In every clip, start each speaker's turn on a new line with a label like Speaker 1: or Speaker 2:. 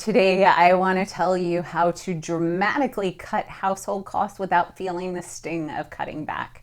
Speaker 1: Today, I want to tell you how to dramatically cut household costs without feeling the sting of cutting back.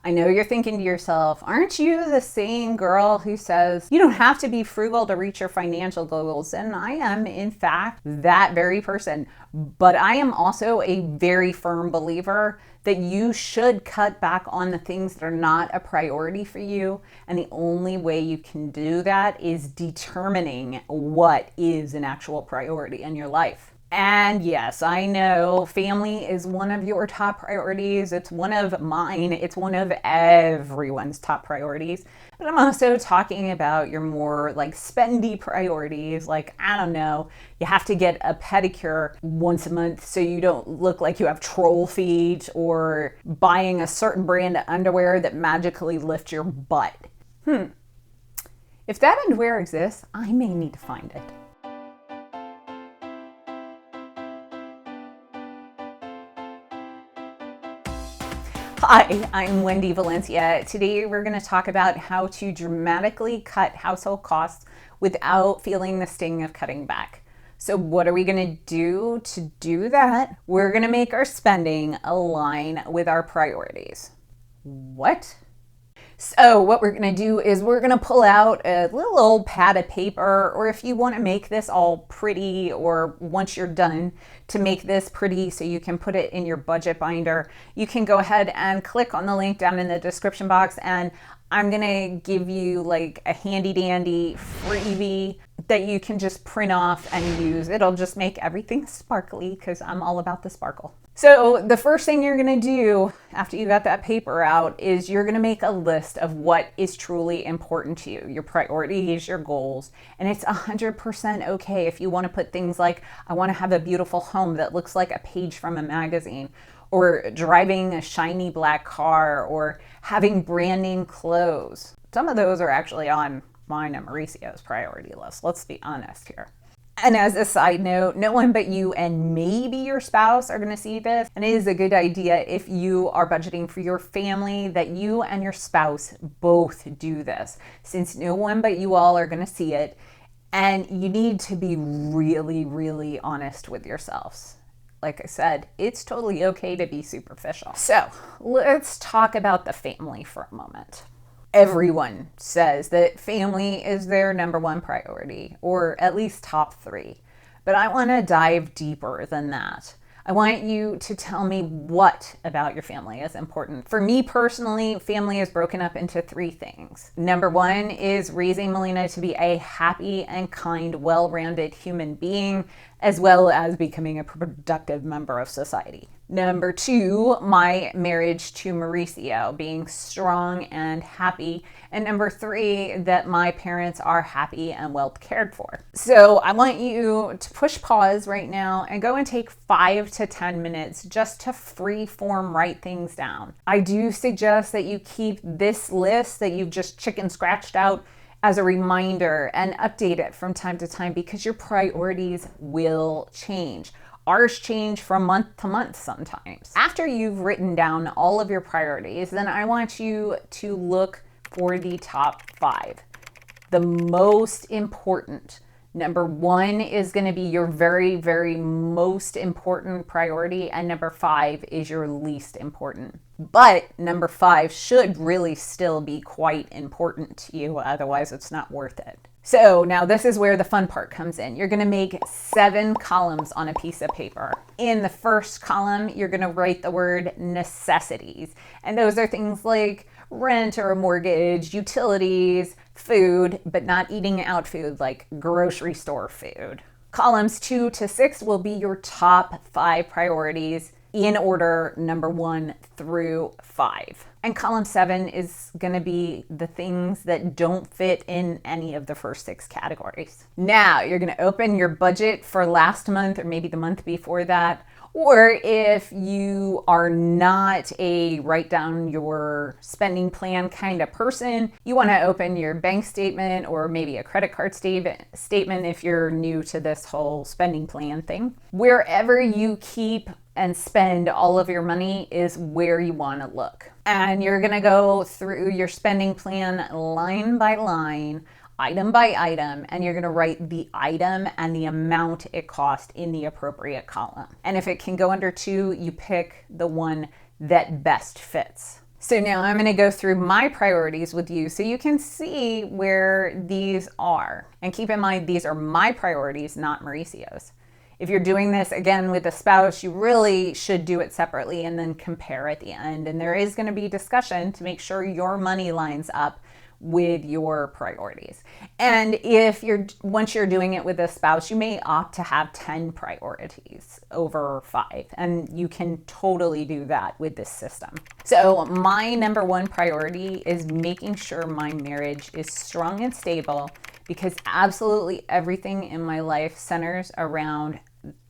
Speaker 1: I know you're thinking to yourself, aren't you the same girl who says you don't have to be frugal to reach your financial goals? And I am, in fact, that very person. But I am also a very firm believer that you should cut back on the things that are not a priority for you. And the only way you can do that is determining what is an actual priority in your life. And yes, I know family is one of your top priorities. It's one of mine. It's one of everyone's top priorities. But I'm also talking about your more like spendy priorities. Like, I don't know, you have to get a pedicure once a month so you don't look like you have troll feet, or buying a certain brand of underwear that magically lifts your butt. If that underwear exists, I may need to find it. Hi, I'm Wendy Valencia. Today we're going to talk about how to dramatically cut household costs without feeling the sting of cutting back. So what are we going to do to do that? We're going to make our spending align with our priorities. What? So what we're going to do is we're going to pull out a little old pad of paper, or if you want to make this all pretty, or once you're done to make this pretty so you can put it in your budget binder, you can go ahead and click on the link down in the description box, and I'm going to give you like a handy dandy freebie that you can just print off and use. It'll just make everything sparkly because I'm all about the sparkle. So the first thing you're going to do after you got that paper out is you're going to make a list of what is truly important to you, your priorities, your goals. And it's 100% okay if you want to put things like, I want to have a beautiful home that looks like a page from a magazine, or driving a shiny black car, or having brand name clothes. Some of those are actually on mine and Mauricio's priority list. Let's be honest here. And as a side note, no one but you and maybe your spouse are going to see this. And it is a good idea, if you are budgeting for your family, that you and your spouse both do this, since no one but you all are going to see it. And you need to be really, really honest with yourselves. Like I said, it's totally okay to be superficial. So let's talk about the family for a moment. Everyone says that family is their number one priority, or at least top three. But I want to dive deeper than that. I want you to tell me what about your family is important. For me personally, family is broken up into three things. Number one is raising Melina to be a happy and kind, well-rounded human being, as well as becoming a productive member of society. Number two, my marriage to Mauricio being strong and happy. And number three, that my parents are happy and well cared for. So I want you to push pause right now and go and take 5 to 10 minutes just to free form write things down. I do suggest that you keep this list that you've just chicken scratched out as a reminder and update it from time to time, because your priorities will change. Ours change from month to month sometimes. After you've written down all of your priorities, then I want you to look for the top 5. The most important. Number 1 is going to be your very, very most important priority, and number 5 is your least important. But number 5 should really still be quite important to you, otherwise it's not worth it. So now this is where the fun part comes in. You're going to make 7 columns on a piece of paper. In the first column, you're going to write the word necessities. And those are things like rent or a mortgage, utilities, food, but not eating out food like grocery store food. Columns 2 to 6 will be your top 5 priorities in order, number 1 through 5. And column 7 is going to be the things that don't fit in any of the first 6 categories. Now you're going to open your budget for last month, or maybe the month before that. Or if you are not a write down your spending plan kind of person, you want to open your bank statement, or maybe a credit card statement if you're new to this whole spending plan thing. Wherever you keep and spend all of your money is where you want to look. And you're going to go through your spending plan line by line item by item, and you're going to write the item and the amount it cost in the appropriate column. And if it can go under 2, you pick the one that best fits. So now I'm going to go through my priorities with you so you can see where these are. And keep in mind, these are my priorities, not Mauricio's. If you're doing this again with a spouse, you really should do it separately and then compare at the end. And there is going to be discussion to make sure your money lines up with your priorities. And if once you're doing it with a spouse, you may opt to have 10 priorities over 5, and you can totally do that with this system. So my number 1 priority is making sure my marriage is strong and stable, because absolutely everything in my life centers around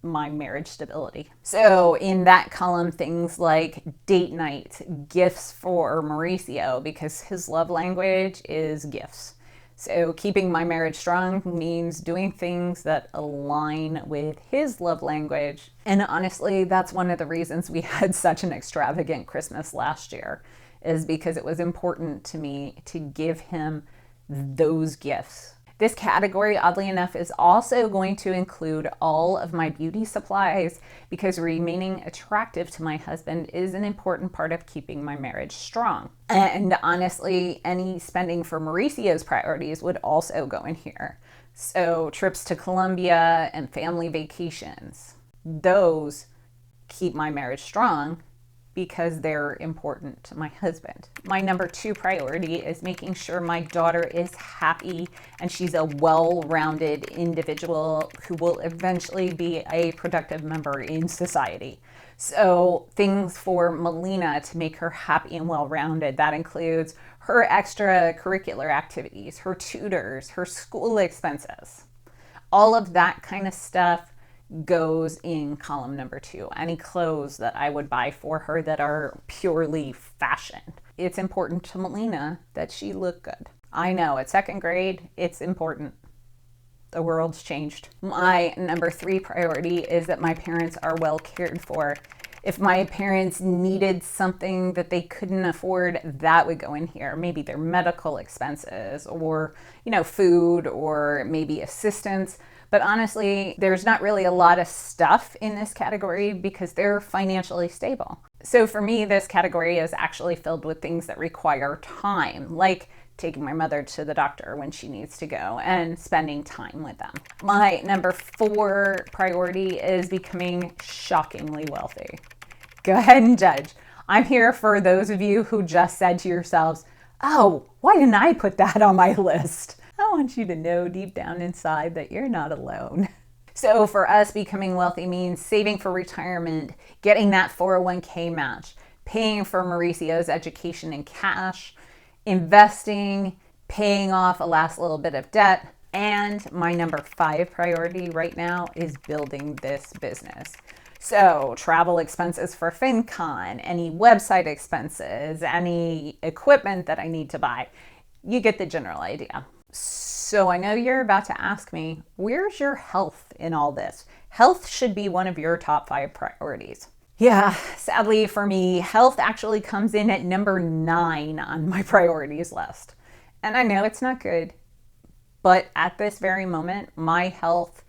Speaker 1: my marriage stability. So in that column, things like date night, gifts for Mauricio, because his love language is gifts. So keeping my marriage strong means doing things that align with his love language. And honestly, that's one of the reasons we had such an extravagant Christmas last year, is because it was important to me to give him those gifts. This category, oddly enough, is also going to include all of my beauty supplies, because remaining attractive to my husband is an important part of keeping my marriage strong. And honestly, any spending for Mauricio's priorities would also go in here. So trips to Colombia and family vacations, those keep my marriage strong because they're important to my husband. My number 2 priority is making sure my daughter is happy and she's a well-rounded individual who will eventually be a productive member in society. So things for Melina to make her happy and well-rounded, that includes her extracurricular activities, her tutors, her school expenses. All of that kind of stuff goes in column number 2. Any clothes that I would buy for her that are purely fashion. It's important to Melina that she look good. I know, at 2nd grade, it's important. The world's changed. My number 3 priority is that my parents are well cared for. If my parents needed something that they couldn't afford, that would go in here. Maybe their medical expenses, or, food, or maybe assistance. But honestly, there's not really a lot of stuff in this category because they're financially stable. So for me, this category is actually filled with things that require time, like taking my mother to the doctor when she needs to go and spending time with them. My number 4 priority is becoming shockingly wealthy. Go ahead and judge. I'm here for those of you who just said to yourselves, oh, why didn't I put that on my list? I want you to know deep down inside that you're not alone. So for us, becoming wealthy means saving for retirement, getting that 401k match, paying for Mauricio's education in cash, investing, paying off a last little bit of debt. And my number 5 priority right now is building this business. So travel expenses for FinCon, any website expenses, any equipment that I need to buy. You get the general idea. So I know you're about to ask me, where's your health in all this? Health should be one of your top 5 priorities. Yeah, sadly for me, health actually comes in at number 9 on my priorities list. And I know it's not good, but at this very moment, my health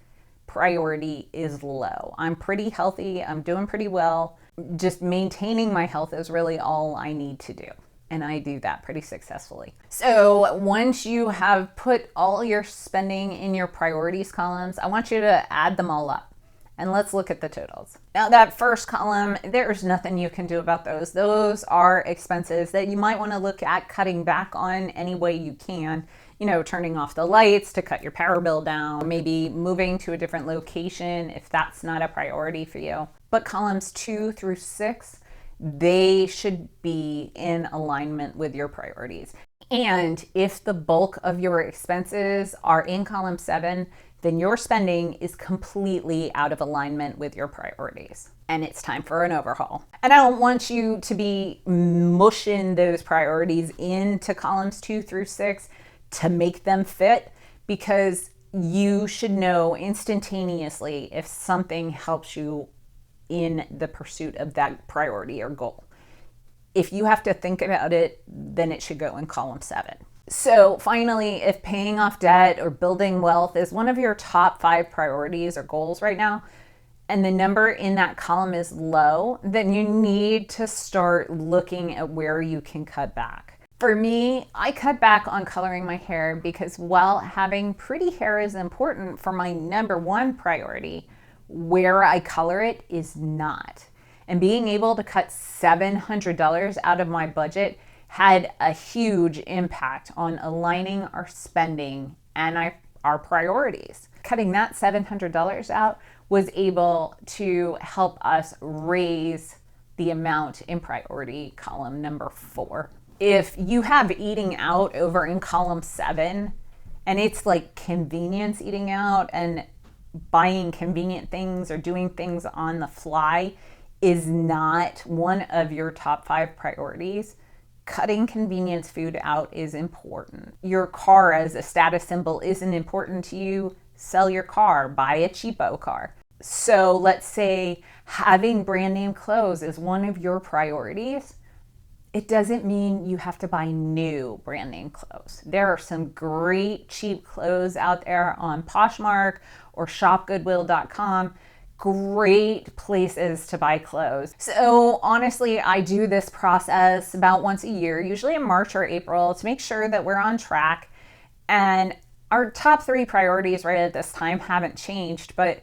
Speaker 1: priority is low. I'm pretty healthy. I'm doing pretty well. Just maintaining my health is really all I need to do. And I do that pretty successfully. So once you have put all your spending in your priorities columns, I want you to add them all up. And let's look at the totals. Now that first column, there's nothing you can do about those. Those are expenses that you might want to look at cutting back on any way you can. Turning off the lights to cut your power bill down, maybe moving to a different location if that's not a priority for you. But columns 2 through 6, they should be in alignment with your priorities. And if the bulk of your expenses are in column 7, then your spending is completely out of alignment with your priorities. And it's time for an overhaul. And I don't want you to be mushing those priorities into columns 2 through 6 to make them fit, because you should know instantaneously if something helps you in the pursuit of that priority or goal. If you have to think about it, then it should go in column 7. So finally, if paying off debt or building wealth is one of your top 5 priorities or goals right now, and the number in that column is low, then you need to start looking at where you can cut back. For me, I cut back on coloring my hair because while having pretty hair is important for my number 1 priority, where I color it is not. And being able to cut $700 out of my budget had a huge impact on aligning our spending and our priorities. Cutting that $700 out was able to help us raise the amount in priority column number 4. If you have eating out over in column 7, and it's like convenience eating out and buying convenient things or doing things on the fly is not one of your top 5 priorities, cutting convenience food out is important. Your car as a status symbol isn't important to you. Sell your car, buy a cheapo car. So let's say having brand name clothes is one of your priorities. It doesn't mean you have to buy new brand name clothes. There are some great cheap clothes out there on Poshmark or shopgoodwill.com. Great places to buy clothes. So honestly, I do this process about once a year, usually in March or April, to make sure that we're on track. And our top 3 priorities right at this time haven't changed, but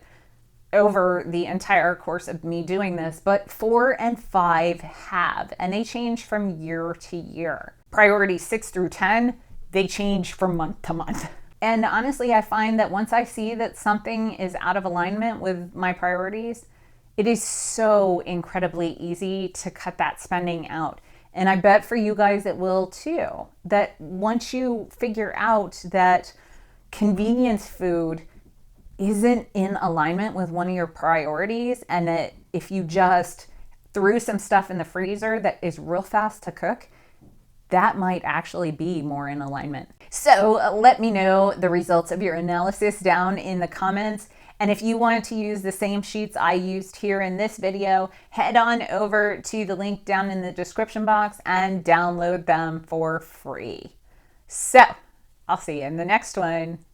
Speaker 1: over the entire course of me doing this, but 4 and 5 have, and they change from year to year. Priorities 6 through 10, they change from month to month. And honestly, I find that once I see that something is out of alignment with my priorities, it is so incredibly easy to cut that spending out. And I bet for you guys it will too. That once you figure out that convenience food isn't in alignment with one of your priorities, and that if you just threw some stuff in the freezer that is real fast to cook, that might actually be more in alignment. So let me know the results of your analysis down in the comments. And if you wanted to use the same sheets I used here in this video, head on over to the link down in the description box and download them for free. So I'll see you in the next one.